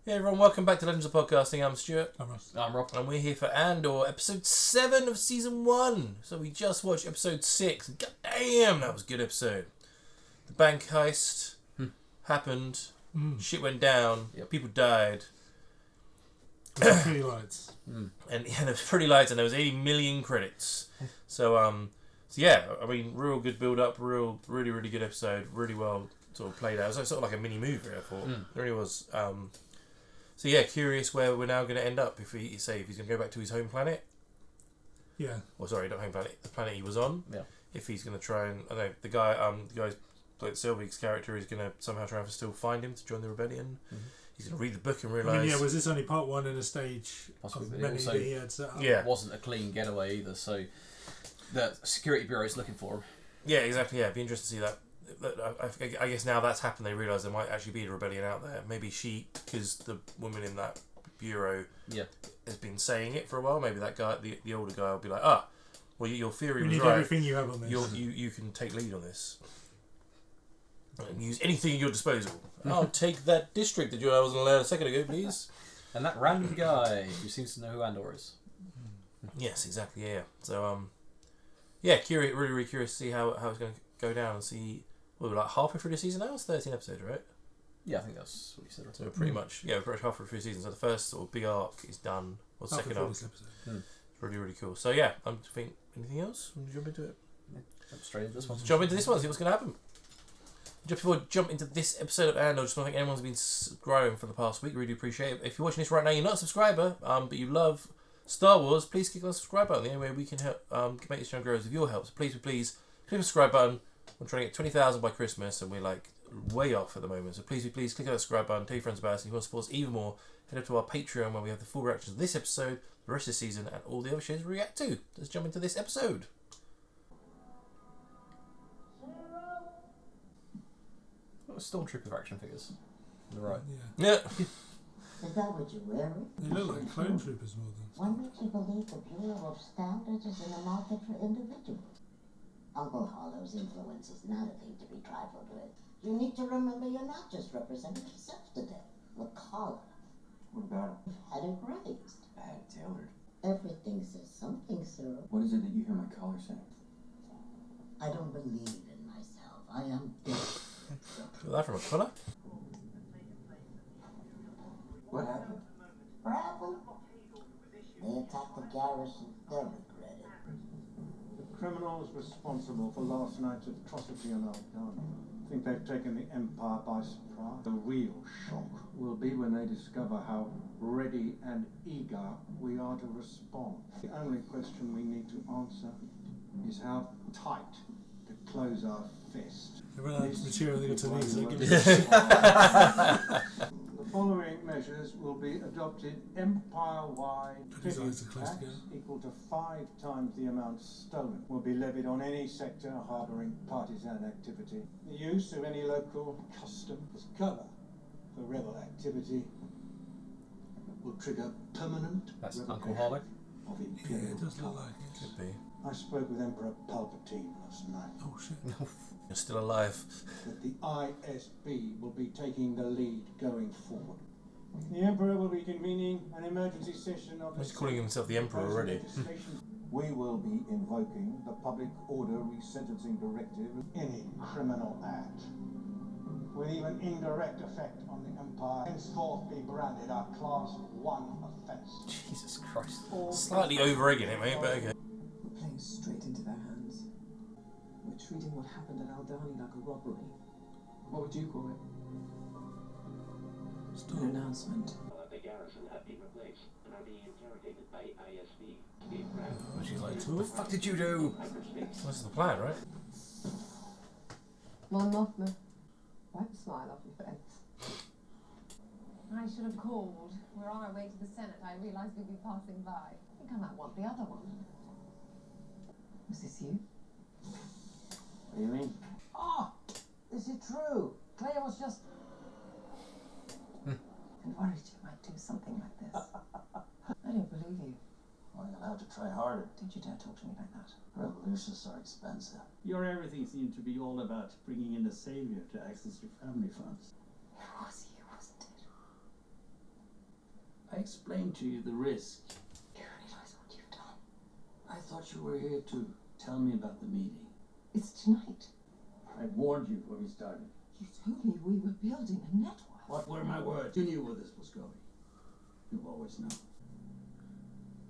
Hey everyone, welcome back to Legends of Podcasting. I'm Stuart. I'm Ross. I'm Rob. And we're here for Andor, episode 7 of season 1. So we just watched episode 6. God damn, that was a good episode. The bank heist happened. Shit went down. Yep. People died. Pretty lights. And yeah, there was pretty lights and there was 80 million credits. So yeah, I mean, real good build up, really good episode, really well sort of played out. It was sort of like a mini movie, I thought. It really was. So yeah, curious where we're now going to end up if he's going to go back to his home planet. Yeah. Well, sorry, not home planet, the planet he was on. Yeah. If he's going to try and, I don't know, the guy's played Sylvie's character is going to somehow try and still find him to join the rebellion. He's going to read the book and realise. I mean, yeah, was this only part one in a stage Possibly, of but many also that he had set up? Yeah. It wasn't a clean getaway either, so the security bureau is looking for him. Yeah, exactly. Yeah, it'd be interesting to see that. I guess now that's happened, they realise there might actually be a rebellion out there. Maybe because the woman in that bureau has been saying it for a while. Maybe that guy, the older guy, will be like, well, your theory was right. We need everything you have on this. You can take lead on this. And use anything at your disposal. I'll take that district that I wasn't allowed a second ago, please. And that random guy who seems to know who Andor is. Yes, exactly. Yeah. So yeah, really curious to see how it's going to go down and see. We're like halfway through the season now. It's 13 episodes, right? Yeah, I think that's what you said. Right? So we're pretty much halfway through the season. So the first sort of big arc is done. Or the second arc. It's really cool. So yeah, I think anything else? Want to jump into it? Yeah, jump straight into this one. Jump into this one. See what's going to happen. Just before we jump into this episode of Andor, just want to thank anyone who's been subscribing for the past week. Really do appreciate it. If you're watching this right now, you're not a subscriber, but you love Star Wars, please click on the subscribe button. The only way we can help make this channel grow is with your help. So please click on the subscribe button. We're trying to get 20,000 by Christmas, and we're like way off at the moment. So please click on the subscribe button. Tell your friends about us. And if you want to support us even more, head up to our Patreon where we have the full reactions of this episode, the rest of the season, and all the other shows we react to. Let's jump into this episode. Stormtrooper action figures. On the right. Yeah. Is that what you're wearing? They look like clone troopers more than. What makes you believe the Bureau of Standards is in the market for individuals? Uncle Hollow's influence is not a thing to be trifled with. You need to remember you're not just representing yourself today. The collar. What about it? You've had it raised. I had it tailored. Everything says something, Cyril. What is it that you hear my collar saying? I don't believe in myself. I am dead. Got that from a colour? What happened? What happened? They attacked the garrison. They'll regret it. The criminals responsible for last night's atrocity on Aldana think they've taken the Empire by surprise. The real shock will be when they discover how ready and eager we are to respond. The only question we need to answer is how tight to close our fist. They run out of material they got to these. The following measures will be adopted empire-wide. Put his eyes close Tax together. equal to 5 times the amount stolen will be levied on any sector harbouring partisan activity. The use of any local custom as cover for rebel activity will trigger permanent That's revocation Uncle Hollow. of Yeah, imperial it does look power. like it. Could be. I spoke with Emperor Palpatine last night. Oh shit. You're still alive. That the ISB will be taking the lead going forward. The Emperor will be convening an emergency session of the He's calling himself the Emperor proposed already. legislation. We will be invoking the Public Order Resentencing Directive. Any criminal act with even indirect effect on the Empire henceforth be branded a Class 1 offence. Jesus Christ. Slightly over-egging it, mate, but okay. We're playing straight into their hands. We're treating what happened at Aldani like a robbery. What would you call it? An announcement. The garrison have been replaced and are being interrogated by ISB. She's like, What the fuck did you do? what's the plan, right? Mon Mothma, wipe the smile off your face. I should have called. We're on our way to the Senate. I realised we'd be passing by. I think I might want the other one. Was this you? What do you mean? Ah! Is it true? Claire was just... I worried you might do something like this. I don't believe you. Well, you'll have to try harder. Don't you dare talk to me like that. Revolutions are expensive. Your everything seemed to be all about bringing in a savior to access your family funds. It was you, wasn't it? I explained to you the risk. Do you realize what you've done? I thought you were here to tell me about the meeting. It's tonight. I warned you when we started. You told me we were building a network. What were my words? You knew where this was going. You've always known.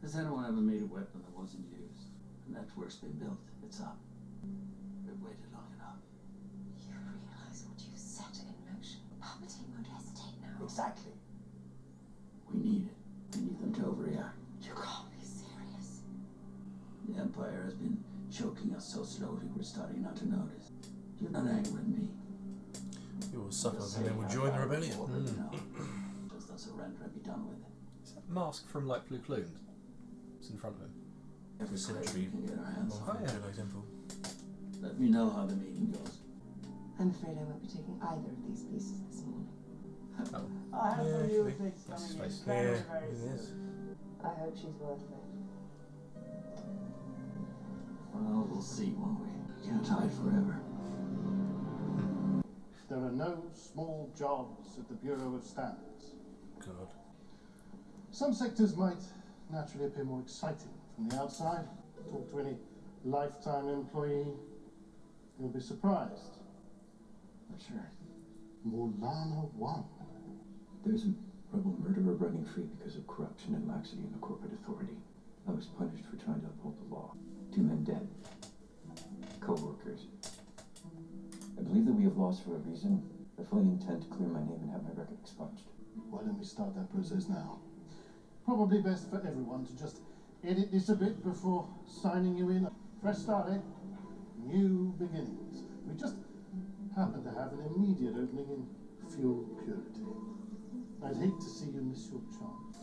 Has anyone ever made a weapon that wasn't used? The network's been built. It's up. We've waited long enough. You realize what you've set in motion? Palpatine won't hesitate now. Exactly. We need it. We need them to overreact. You can't be serious. The Empire has been choking us so slowly we're starting not to notice. You're not angry with me. You will suffer and then we'll join the rebellion. Just don't surrender and be done with it. Is that mask from like Blue Clune? It's in front of him. Every Cemetery. cemetery we can get our hands on. Oh, yeah. Jedi Temple. Let me know how the meeting goes. I'm afraid I won't be taking either of these pieces this morning. Oh. I have Yeah, some new big- things that's coming in space. very, Yeah, very it is. soon. I hope she's worth it. Well, we'll see, won't we? Can't hide forever. There are no small jobs at the Bureau of Standards. God. Some sectors might naturally appear more exciting from the outside. Talk to any lifetime employee, you'll be surprised. I'm sure. Mulana 1. There's a rebel murderer running free because of corruption and laxity in the corporate authority. I was punished for trying to uphold the law. 2 men dead. Co-workers. I believe that we have lost for a reason. I fully intend to clear my name and have my record expunged. Why don't we start that process now? Probably best for everyone to just edit this a bit before signing you in. Fresh start, eh? New beginnings. We just happen to have an immediate opening in fuel purity. I'd hate to see you miss your chance.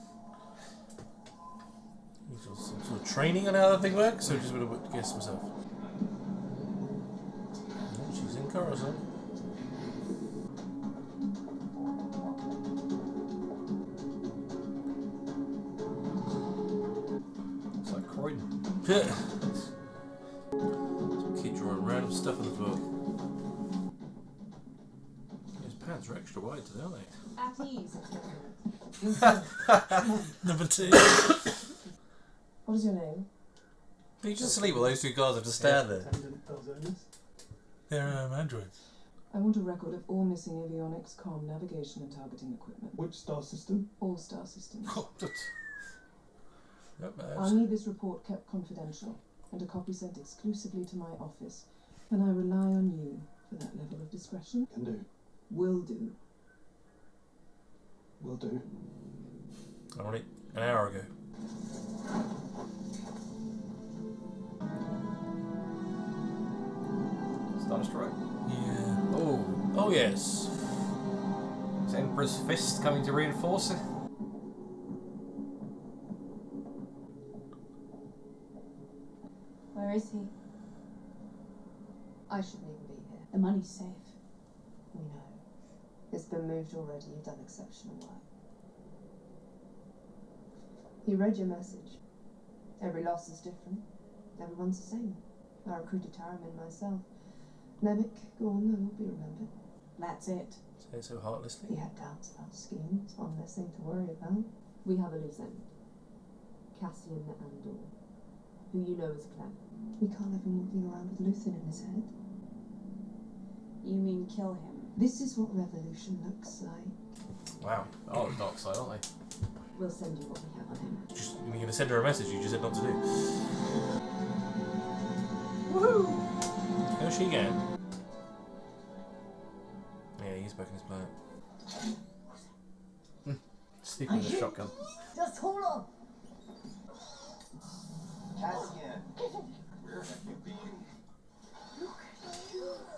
He's got some sort of training on how that thing works, so just would have guessed myself. Oh, she's in Coruscant. It's like Croydon. Some kid drawing random stuff on the floor. His pants are extra wide today, aren't At ease. they? Number 2. What is your name? You just sleep while those 2 guys have to stand there. They're androids. I want a record of all missing avionics, comm, navigation and targeting equipment. Which star system? All star systems. Yep, I'll need this report kept confidential and a copy sent exclusively to my office. Can I rely on you for that level of discretion? Can do. Will do. Will do. I want it an hour ago. Star Destroyer. Yeah. Oh yes. Is Emperor's Fist coming to reinforce it? Where is he? I shouldn't even be here. The money's safe. We know. It's been moved already. You've done exceptional work. He read your message. Every loss is different. Everyone's the same. I recruited Taramin myself. Nemec, go on, though, he'll be remembered. That's it. Say it so heartlessly. He had doubts about schemes. One less thing to worry about. We have a loose end. Cassian Andor, who you know as Clem. We can't have him walking around with Luthen in his head. You mean kill him? This is what revolution looks like. Wow. Oh, the dark side, aren't they? We'll send you what we have on him. Just, you're going to send her a message you just said not to do. Woohoo! How's she again? Yeah, he's back in his planet. Sleeping with a shotgun. Just hold on. Cassian, where have you been?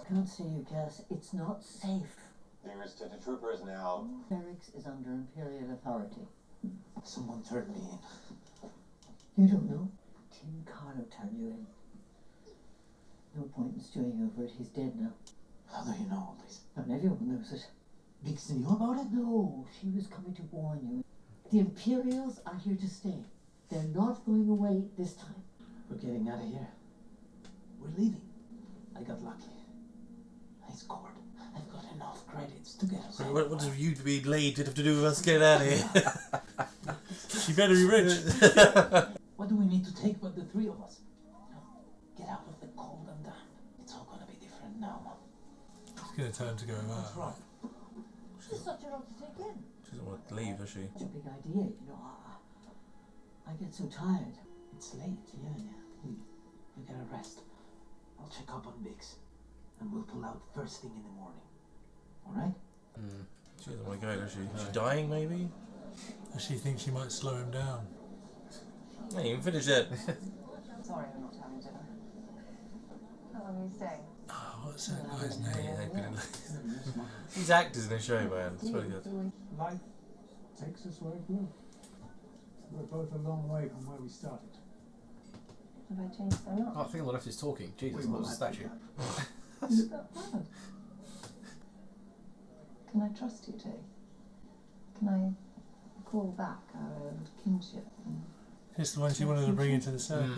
Can't see you, Cass. It's not safe. Nearest to the troopers now. Ferrix is under Imperial authority. Someone turned me in. You don't know? Tim Carter turned you in. No point in stewing over it. He's dead now. How do you know all this? Not everyone knows it. Biggs knew about it? No, she was coming to warn you. The Imperials are here to stay. They're not going away this time. We're getting out of here. We're leaving. I got lucky. I scored. I've got enough credits to get us out. What does you being late have to do with us getting out of here? She better be rich. What do we need to take but the three of us? Get out of the cold and damp. It's all gonna be different now, Mom. It's going to turn to go That's out. right. She's such a lot to take in. She doesn't want to leave, does she? It's a big idea, you know. I get so tired. It's late, yeah. You get a rest. I'll check up on Biggs, and we'll pull out first thing in the morning. All right? She doesn't want to go, does she? Is she dying, maybe? Does she think she might slow him down? I ain't even finished yet. Sorry, I'm not having dinner. How long are you staying? Oh, what's that guy's name? These actors in the show, man. It's really good. Life takes us where it will. We're both a long way from where we started. Have I changed so much? Oh, I think on the left is talking. Jesus, what was a statue? Is that bad? Can I trust you, Tay? Can I call back our old kinship? It's the one she wanted to bring into the circle.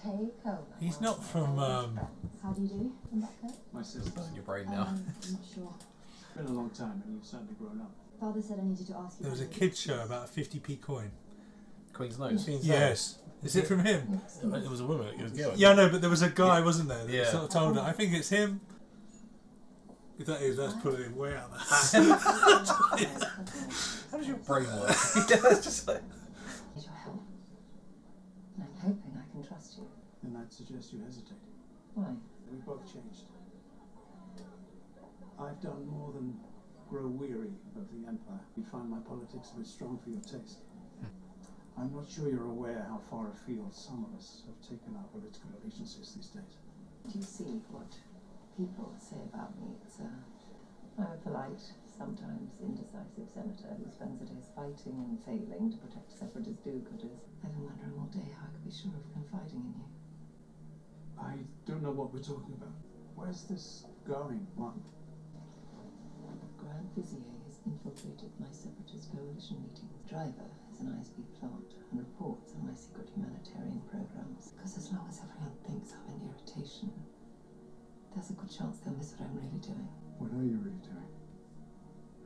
Tay Coleman. He's not from, How do you do? From back home? My sister. In your brain now. I'm not sure. It's been a long time, and you've certainly grown up. Father said I needed to ask you. There was a kids show about a 50p coin. Queen's nose. Yes. Is it from him? It was a woman. It was a girl. Yeah, no, but there was a guy, wasn't there? That Yeah. sort of told her. I think it's him. If that is, that's pulling him way out of the hat. How does your brain work? Yeah, it's just like... Need your help. And I'm hoping I can trust you. Then I'd suggest you hesitate. Why? We both changed. I've done more than grow weary of the Empire. You find my politics a bit strong for your taste. I'm not sure you're aware how far afield some of us have taken our political allegiances these days. Do you see what people say about me? I'm a polite, sometimes indecisive senator who spends the days fighting and failing to protect separatist do-gooders. I've been wondering all day how I could be sure of confiding in you. I don't know what we're talking about. Where's this going, Mom? Grand Vizier has infiltrated my separatist coalition meeting. Driver is an ISB plot and reports on my secret humanitarian programs. Because as long as everyone thinks I'm an irritation, there's a good chance they'll miss what I'm really doing. What are you really doing?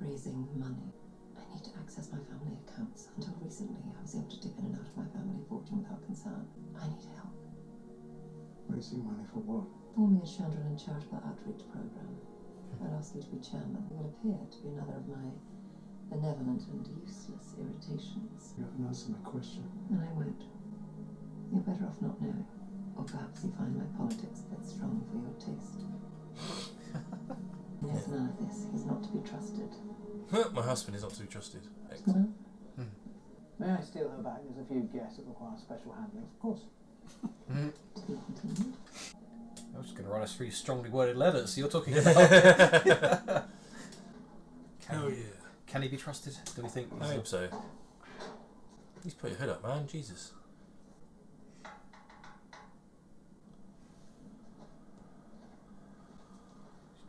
Raising money. I need to access my family accounts. Until recently, I was able to dip in and out of my family fortune without concern. I need help. Raising money for what? Forming a children and charitable outreach program. I'll ask you to be chairman. It will appear to be another of my benevolent and useless irritations. You haven't answered my question. And I won't. You're better off not knowing. Or perhaps you find my politics a bit strong for your taste. There's none of this. He's not to be trusted. My husband is not to be trusted. Excellent. May I steal her bag? There's a few guests that require special handling. Of course. To be continued. I was just going to write us 3 strongly worded letters you're talking about. Hell yeah. Can he be trusted? Do we think? I hope so. Please put your hood up, man. Jesus.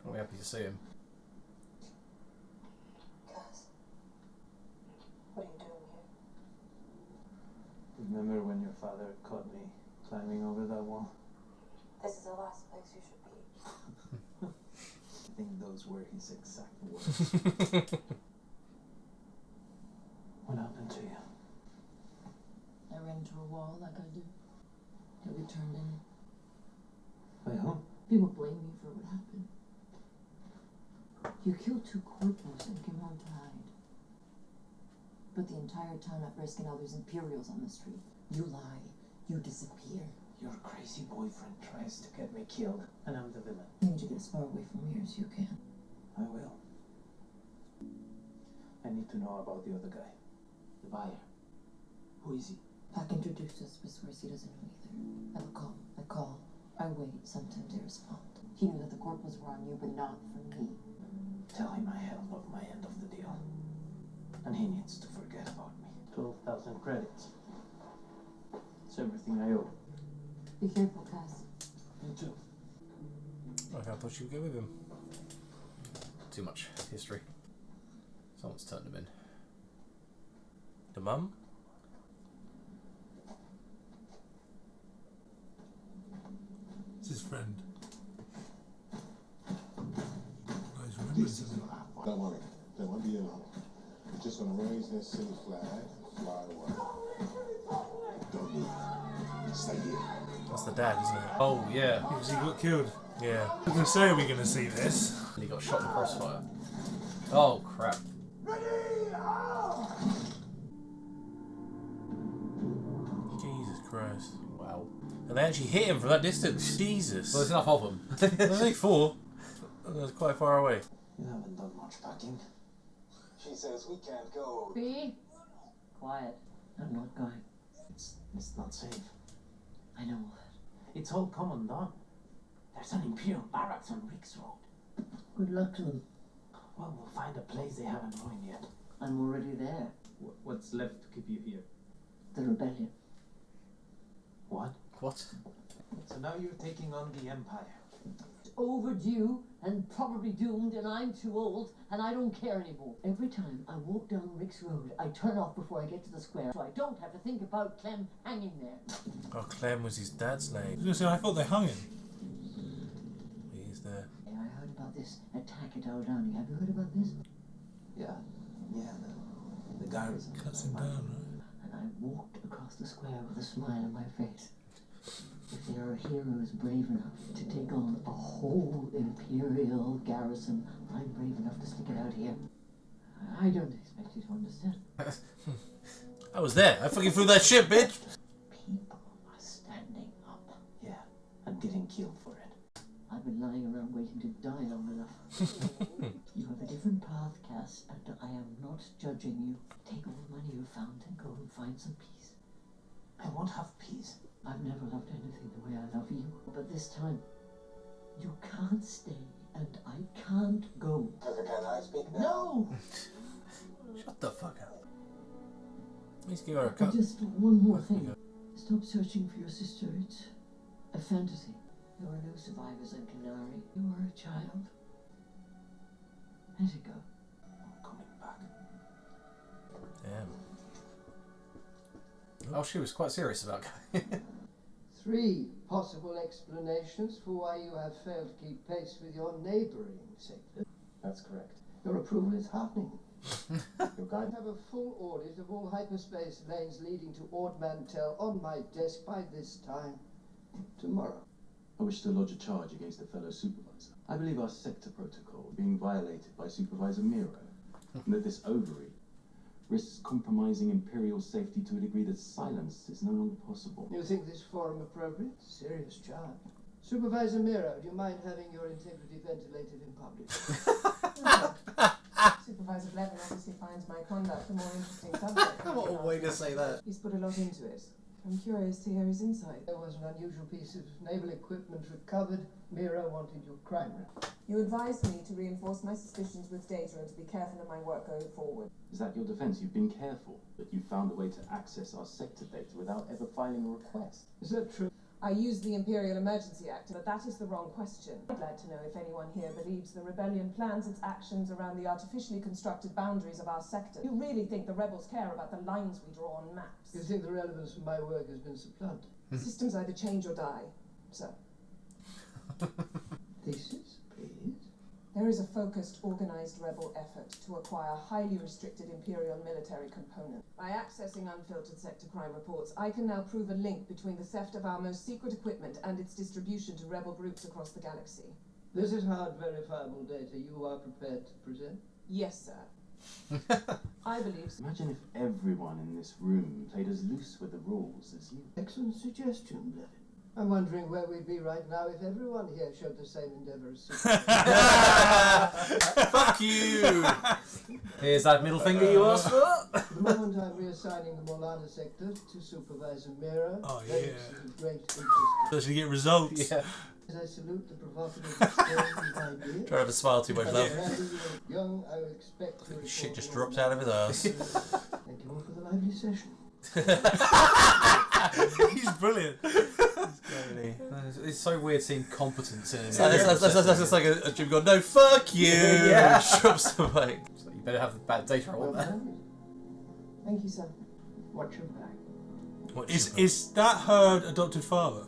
I'll be happy to see him. Gus, what are you doing here? Remember when your father caught me climbing over that wall? This is the last place you should be. I think those were his exact words. What happened to you? I ran into a wall like I do. He'll be turned in. By who? People blame you for what happened. You killed 2 corporals and came home to hide. But the entire time at risk and others Imperials on the street. You lie. You disappear. Your crazy boyfriend tries to get me killed, and I'm the villain. You need to get as far away from here as you can. I will. I need to know about the other guy. The buyer. Who is he? Pac introduced us, but swears he doesn't know either. I call. I wait. Sometimes they respond. He knew that the corporals were on you, but not for me. Tell him I held up my end of the deal. And he needs to forget about me. 12,000 credits. It's everything I owe. Be careful, Cass. You too. I thought she would go with him. Too much history. Someone's turned him in. The mum? It's his friend. Guys, remember something? Don't worry. There won't be a lot. We're just going to raise that silly flag, fly away. Don't move. Stay here. That's the dad, isn't it? Oh, yeah. Because he got killed. Yeah. I was going to say, are we going to see this? And he got shot in the crossfire. Oh, crap. Jesus Christ. Wow. And they actually hit him from that distance. Jesus. Well, there's enough of them. There's only 4. That's quite far away. You haven't done much packing. She says we can't go. Be quiet. I'm not going. It's not safe. I know. It's all come undone. There's an Imperial barracks on Rick's Road. Good luck to them. Well, we'll find a place they haven't ruined yet. I'm already there. What's left to keep you here? The rebellion. What? What? So now you're taking on the Empire. It's overdue and probably doomed, and I'm too old, and I don't care anymore. Every time I walk down Rick's Road, I turn off before I get to the square, so I don't have to think about Clem hanging there. Oh, Clem was his dad's I was name. going to say, I thought they hung him. He is there. Yeah, I heard about this attack at Aldani. Have you heard about this? Yeah, the garrison. Cuts him down, right? And I walked across the square with a smile on my face. If there are heroes brave enough to take on a whole Imperial garrison, I'm brave enough to stick it out here. I don't expect you to understand. I was there. I fucking flew that ship, bitch. People are standing up. Yeah, and getting killed for it. I've been lying around waiting to die long enough. You have a different path, Cass, and I am not judging you. Take all the money you found and go and find some peace. I won't have peace. I've never loved anything the way I love you, but this time, you can't stay and I can't go. Can I speak now? No! Shut the fuck up. Let's give her a cut. Just one more thing. Stop searching for your sister. It's a fantasy. There are no survivors on Canary. You are a child. Let it go. I'm coming back. Damn. Oh, she was quite serious about going. 3 possible explanations for why you have failed to keep pace with your neighbouring sector. That's correct. Your approval is heartening. Look, I have a full audit of all hyperspace lanes leading to Ord Mantell on my desk by this time tomorrow. I wish to lodge a charge against a fellow supervisor. I believe our sector protocol is being violated by Supervisor Miro, and that this overreach risks compromising Imperial safety to a degree that silence is no longer possible. You think this forum appropriate? Serious charge. Supervisor Miro, do you mind having your integrity ventilated in public? Supervisor Blevin obviously finds my conduct a more interesting subject. What a way to say that. He's put a lot into it. I'm curious to hear his insight. There was an unusual piece of naval equipment recovered. Miro wanted your crime record. You advised me to reinforce my suspicions with data and to be careful in my work going forward. Is that your defense? You've been careful, but you found a way to access our sector data without ever filing a request. Is that true? I used the Imperial Emergency Act, but that is the wrong question. I'd like to know if anyone here believes the rebellion plans its actions around the artificially constructed boundaries of our sector. You really think the rebels care about the lines we draw on maps? You think the relevance of my work has been supplanted? Systems either change or die, sir. Thesis, please. There is a focused, organised rebel effort to acquire highly restricted Imperial military components. By accessing unfiltered sector crime reports, I can now prove a link between the theft of our most secret equipment and its distribution to rebel groups across the galaxy. This is hard, verifiable data you are prepared to present? Yes, sir. I believe so. Imagine if everyone in this room played as loose with the rules as you. Excellent suggestion, Blevin. I'm wondering where we'd be right now if everyone here showed the same endeavour as Fuck you! Here's that middle finger you asked for. At the moment I'm reassigning the Molana sector to Supervisor Miro. Oh, Thanks yeah. with great interest. Does he get results? Yeah. As I salute the provocative exchange of ideas. Trying to have a smile too much, love. Young, I would expect to Shit just drops out of his ass. Thank you all for the lively session. He's brilliant. It's so weird seeing competence in him. That's like a Jim going, no, fuck you! Yeah. Drops the mic. So you better have the bad data roll there. Thank you, sir. Watch your back. Is that her adopted father?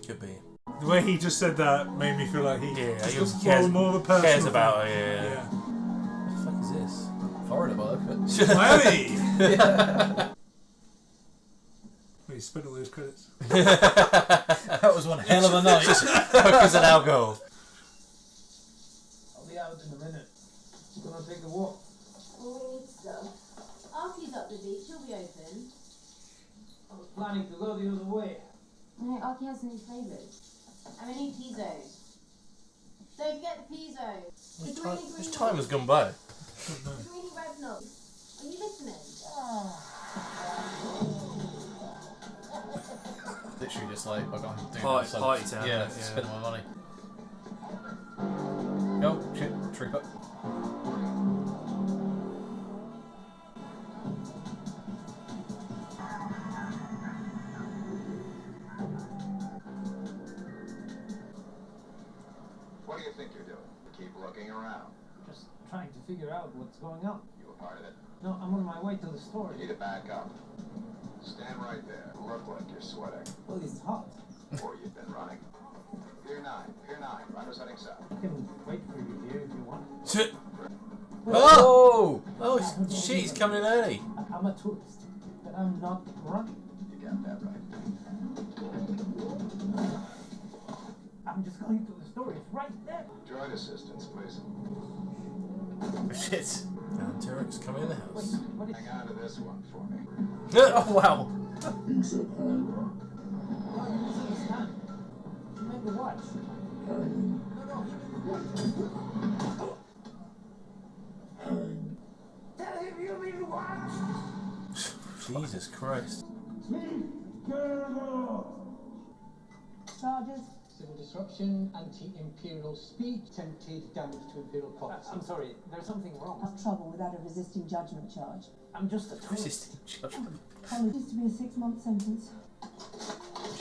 Could be. The way he just said that made me feel like he also more of a person. Cares about her, yeah. What the fuck is this? Florida, by the look of it. Miami! he spent all those credits. That was one hell of a night. Hookers and alcohol. I'll be out in a minute. I'm gonna take a walk. Well, we need to go. After he's up the beach, he'll be open. I was planning to go the other way. No, Arky has any flavours. And we need pizzos. Don't forget the pizzos. Which time has gone by? Greeny Regnal. Are you listening? Literally just like, I'm doing Party so, town. Yeah, spend my money. Oh, shit, trooper. What do you think you're doing? Keep looking around. Just trying to figure out what's going on. You a part of it? No, I'm on my way to the store. You need to back up. Stand right there. Look like you're sweating. Well, it's hot. Or you've been running. Pier 9. Pier 9. Runners heading south. I can wait for you here if you want. Shit. Oh! Oh, shit, he's coming in early. I'm a tourist, but I'm not running. You got that right. I'm just going to the store. It's right there. Droid assistance, please. Shit. And Terek's coming in the house. Hang on to this one for me. Oh, wow. You misunderstand. You meant the watch. No, tell him you mean the watch. Jesus Christ. Charges. Civil disruption, anti-imperial speech, attempted damage to imperial property. I'm sorry, there's something wrong. Have trouble without a resisting judgment charge. I'm just a tourist. Resisting judgment. Apologies to be a 6-month sentence.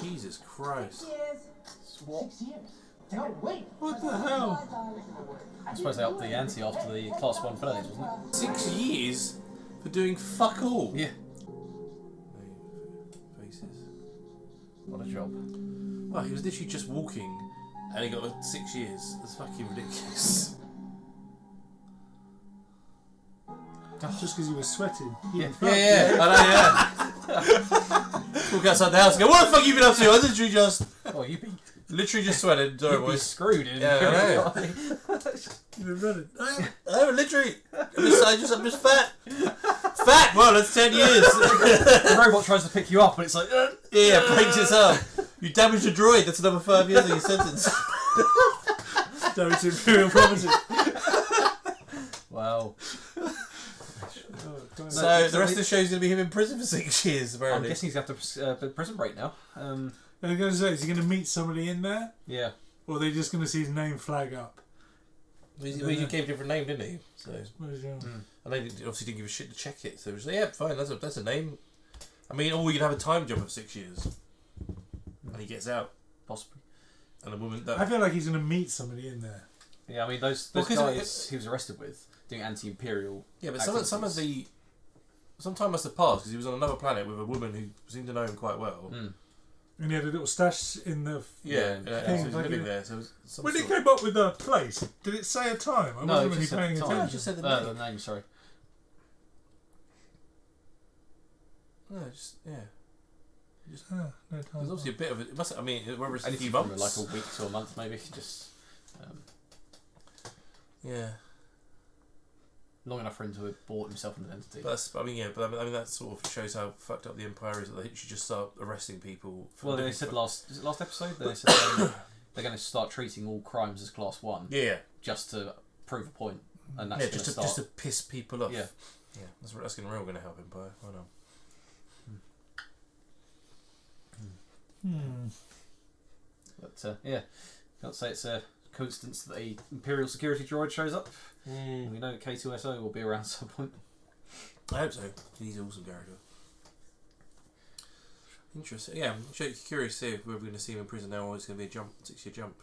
Jesus Christ. 6 years. What? 6 years? No, wait! What the hell? I suppose they upped the ante after the Class 1 felonies, wasn't it? 6 years for doing fuck all. Yeah. Faces. What a job. Well, he was literally just walking and he got 6 years. That's fucking ridiculous. Just because he was sweating. Yeah, I know, yeah. Walk outside the house and go, what the fuck you been up to? I literally just... Oh, you be... Literally just sweated. Sorry, You'd be boys. screwed in. Yeah, I know. You've been running. I'm literally... I'm just fat. Fat? Well, that's 10 years. The robot tries to pick you up and it's like... Yeah, breaks its arm. You damaged a droid. That's another 5 years of your sentence. Damage to imperial property. Wow. So the rest of the show is going to be him in prison for 6 years, I'm apparently. guessing he's going to have to prison break now. I was going to say, is he going to meet somebody in there? Yeah. Or are they just going to see his name flag up? He gave a different name, didn't he? So, and they obviously didn't give a shit to check it. So it was like, yeah, fine, that's a name. I mean, or we could have a time jump of 6 years, and he gets out, possibly. And a woman. I feel like he's going to meet somebody in there. Yeah, I mean those guys he was arrested with doing anti-imperial. Yeah, but some time must have passed because he was on another planet with a woman who seemed to know him quite well. And he had a little stash in the thing. So he's living there. So when he came up with the place, did it say a time? I wasn't really paying attention. Just said the name. Sorry. No, just no time. There's obviously a bit of it. It must. I mean, whether it's a Anything few from months, like a week to a month, maybe. Just yeah. Long enough for him to have bought himself an identity. But I mean, that sort of shows how fucked up the Empire is. That they should just start arresting people. Well, they said last episode they said they're going to start treating all crimes as Class 1. Yeah. Just to prove a point, and that's just to piss people off. Yeah. Yeah. That's going to help Empire. I know. But yeah, can't say it's a coincidence that the Imperial security droid shows up. We know K2SO will be around at some point. I hope so. He's an awesome character. Interesting. Yeah, I'm curious to see if we're going to see him in prison now, or it's going to be a 6-year jump.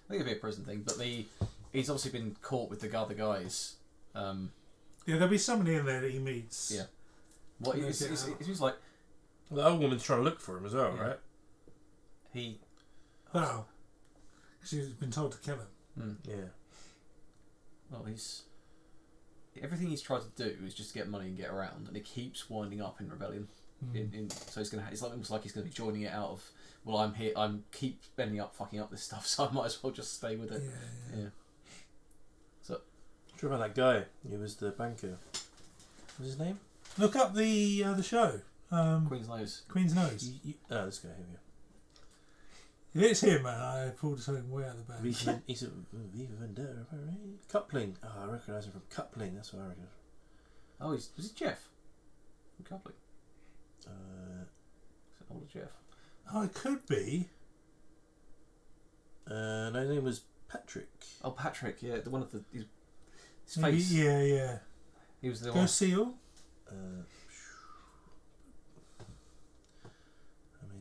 I think it'll be a prison thing, but he's obviously been caught with the other guys. Yeah, there'll be somebody in there that he meets. Yeah. What it seems like. Well, the old woman's trying to look for him as well, right? Well, she's been told to kill him. Yeah. Well, everything he's tried to do is just get money and get around, and it keeps winding up in rebellion. So it's gonna. It's like almost like he's gonna be joining it out of. Well, I'm here. I'm keep ending up fucking up this stuff, so I might as well just stay with it. Yeah. So, Sure about that guy. He was the banker. What's his name? Look up the show. Queen's Nose. Queen's Nose. This guy. Here we go. If it's him, man, I pulled something way out of the bag. He's a Viva Vendetta. Coupling. Oh, I recognise him from Coupling. That's what I reckon. Oh, was it Jeff? From Coupling. Is it older Jeff? Oh, it could be. No, his name was Patrick. Oh, Patrick. Yeah, the one of his face. Yeah. He was the Go one. Seal.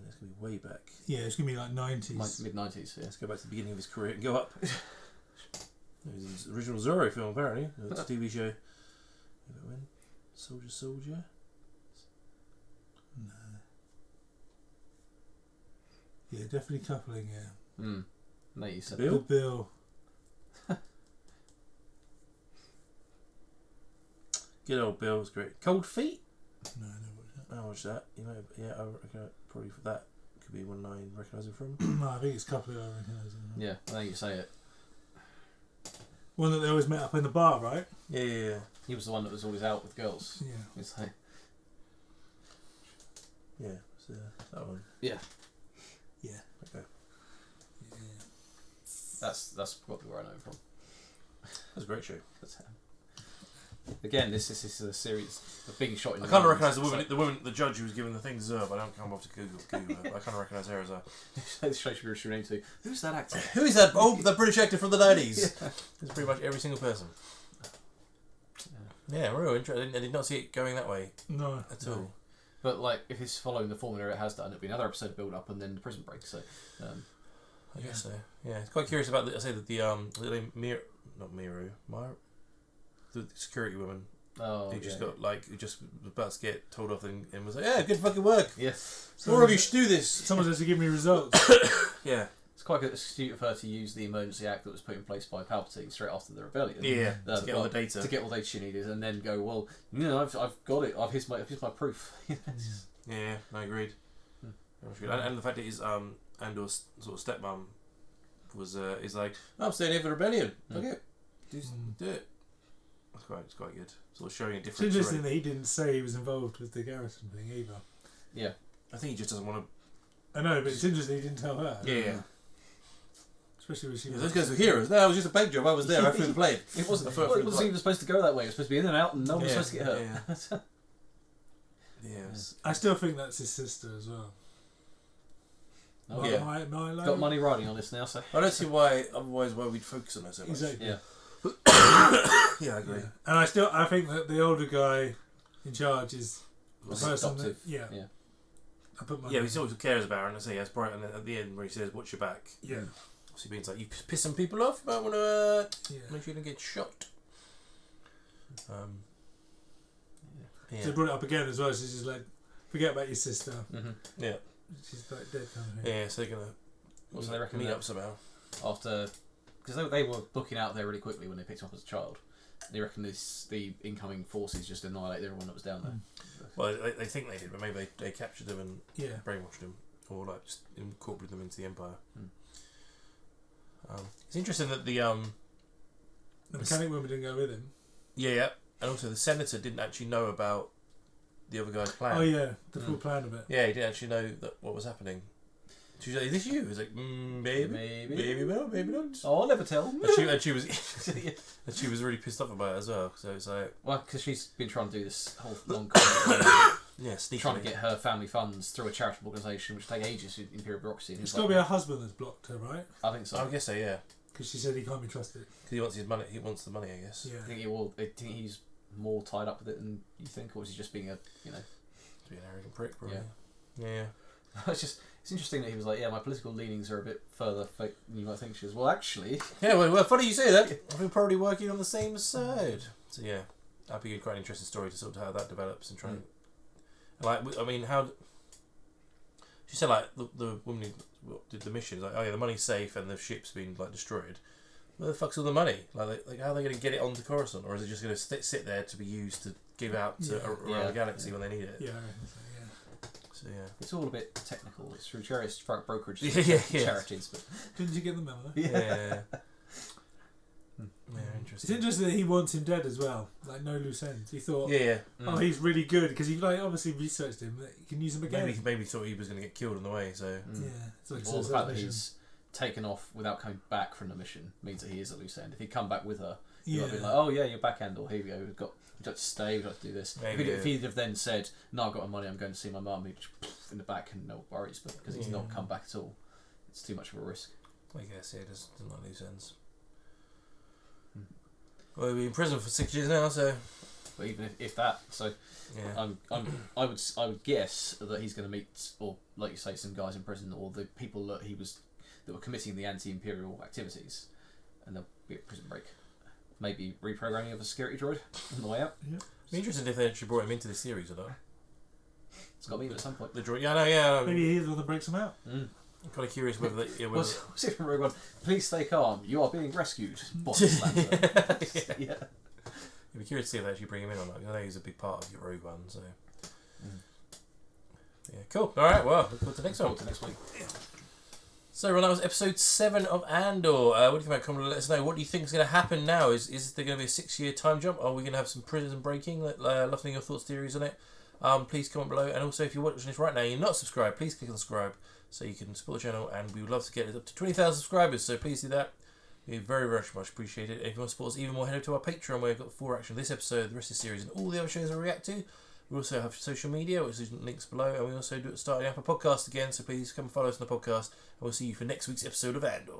That's going to be way back. Yeah, it's going to be like 90s. Mid-90s, yeah. Let's go back to the beginning of his career and go up. It was his original Zorro film, apparently. It's a TV show. Soldier? No. Yeah, definitely Coupling, yeah. No, you said Bill? Bill. Good old Bill was great. Cold Feet? No, I never watched that. I watched that. You know, yeah, I reckon probably for that could be one I recognise him from. No, I think it's Coupling I recognise him. Yeah, I think you say it. One that they always met up in the bar, right? Yeah. He was the one that was always out with girls. Yeah. It's like, Yeah, so that one. yeah. Yeah. Okay. Yeah. That's probably where I know him from. That's a great show. Again, this is a series, a big shot in the I kind of mind. recognise the woman, the judge who was giving the thing deserve. I don't come off to Google it, but I kind of recognise her as a. This show should be renamed to Who's that actor? Who is that? Oh, the British actor from the 90s. Yeah. It's pretty much every single person. Yeah, real interesting. I did not see it going that way. No. At all. But like, if it's following the formula it has done, it'll be another episode of build up and then the prison break. So, I guess so. Yeah, it's quite curious about. I say that the the security woman. Oh, who just got who just was about to get told off and was like, yeah, good fucking work. Yes. More of you should do this. Someone has to give me results. Yeah. It's quite astute of her to use the emergency act that was put in place by Palpatine straight after the rebellion. Yeah, to get all the data. To get all the data she needed, and then go, well, I've got it. Here's my proof. Yeah, I agreed. And the fact that his Andor's sort of stepmom was is like, I'm staying here for the rebellion. Okay, do it. It's quite good. Sort of showing a different. It's interesting that he didn't say he was involved with the Garrison thing either. Yeah, I think he just doesn't want to. I know, but it's interesting he didn't tell her. Yeah. Especially when she was. Those guys were heroes. No, it was just a bank job. I was there. I flew the plane. It wasn't even supposed to go that way. It was supposed to be in and out, and no one was supposed to get hurt. Yes. I still think that's his sister as well. Oh, yeah. Milo. Got money riding on this now, so I don't see why we'd focus on her so much. Exactly. Yeah. Yeah, I agree. Yeah. And I think that the older guy in charge is the person that, yeah. I put my he always cares about her, and I say, yeah, it's bright. And then at the end, where he says, "Watch your back." Yeah. Obviously, means like you pissing people off. You might want to make sure you don't get shot. Yeah. So brought it up again as well. So she's like, forget about your sister. Mm-hmm. Yeah. She's like dead kind of thing. Yeah, so they're gonna. What do they reckon meet up somehow? After, because they were booking out there really quickly when they picked him up as a child. They reckon the incoming forces just annihilated everyone that was down there. Well, they think they did, but maybe they captured them and brainwashed them, or like just incorporated them into the Empire. It's interesting that the mechanic woman didn't go with him. Yeah, and also the senator didn't actually know about the other guy's plan. Oh yeah, the full plan of it. Yeah, he didn't actually know that what was happening. She was like, "Is this you?" He was like, maybe no, maybe not. Oh, I'll never tell. And she was, and she was really pissed off about it as well. So it's like, well, because she's been trying to do this whole long sneakily. Trying to get her family funds through a charitable organisation, which take ages in Imperial bureaucracy. It's got to be her husband that's blocked her, right? I think so. I guess so, yeah. Because she said he can't be trusted. Because he wants his money. He wants the money, I guess. Yeah. I think he's more tied up with it than you think, or is he just being to be an arrogant prick, probably. Yeah. It's interesting that he was like, yeah, my political leanings are a bit further than you might think. She was, well, actually. Yeah, well, funny you say that. We're probably working on the same side. So yeah, that'd be quite an interesting story to sort of how that develops and try and I mean, how she said like the woman who did the mission is like, oh yeah, the money's safe and the ship's been like destroyed. Where the fuck's all the money? Like how are they going to get it onto Coruscant, or is it just going to sit there to be used to give out to around the galaxy when they need it? Yeah. So yeah, it's all a bit technical. It's through charities, brokerage, yeah. charities. But didn't you get the memo? Yeah. Interesting. It's interesting that he wants him dead as well. Like no loose ends. He thought, oh, he's really good because he like obviously researched him. That he can use him again. Maybe thought he was going to get killed on the way. So it's like or the fact that he's taken off without coming back from the mission means that he is a loose end. If he'd come back with her, he might have been like, oh yeah, you're back, Andor. Here we go. We've got to stay. We've got to do this. If he'd have then said, no, I've got my money. I'm going to see my mum. He'd just in the back and no worries. But because he's not come back at all, it's too much of a risk. I guess it doesn't like loose ends. Well, he'll be in prison for 6 years now, so. But even if that, so I would guess that he's going to meet, or like you say, some guys in prison, or the people that were committing the anti-imperial activities, and there'll be a prison break. Maybe reprogramming of a security droid on the way out. Yeah. Be interested if they actually brought him into this series or not. It's got to be at some point. The droid, yeah. Maybe he's the one that breaks him out. I'm kind of curious whether they. What's it from Rogue One? Please stay calm. You are being rescued. Body slammer. Yeah. I'd be curious to see if they actually bring him in or not. I know he's a big part of your Rogue One, so. Yeah, cool. All right, well, look forward to next one. Next week. So, everyone, that was episode 7 of Andor. What do you think about? Comment, let us know. What do you think is going to happen now? Is there going to be a 6-year time jump? Are we going to have some prison breaking? Love to know your thoughts, theories on it. Please comment below. And also, if you're watching this right now and you're not subscribed, please click on subscribe so you can support the channel. And we would love to get it up to 20,000 subscribers. So please do that. We very, very much appreciate it. If you want to support us even more, head over to our Patreon where we've got full reaction of this episode, the rest of the series, and all the other shows I react to. We also have social media, which is links below, and we also do it starting up a podcast again. So please come follow us on the podcast, and we'll see you for next week's episode of Andor.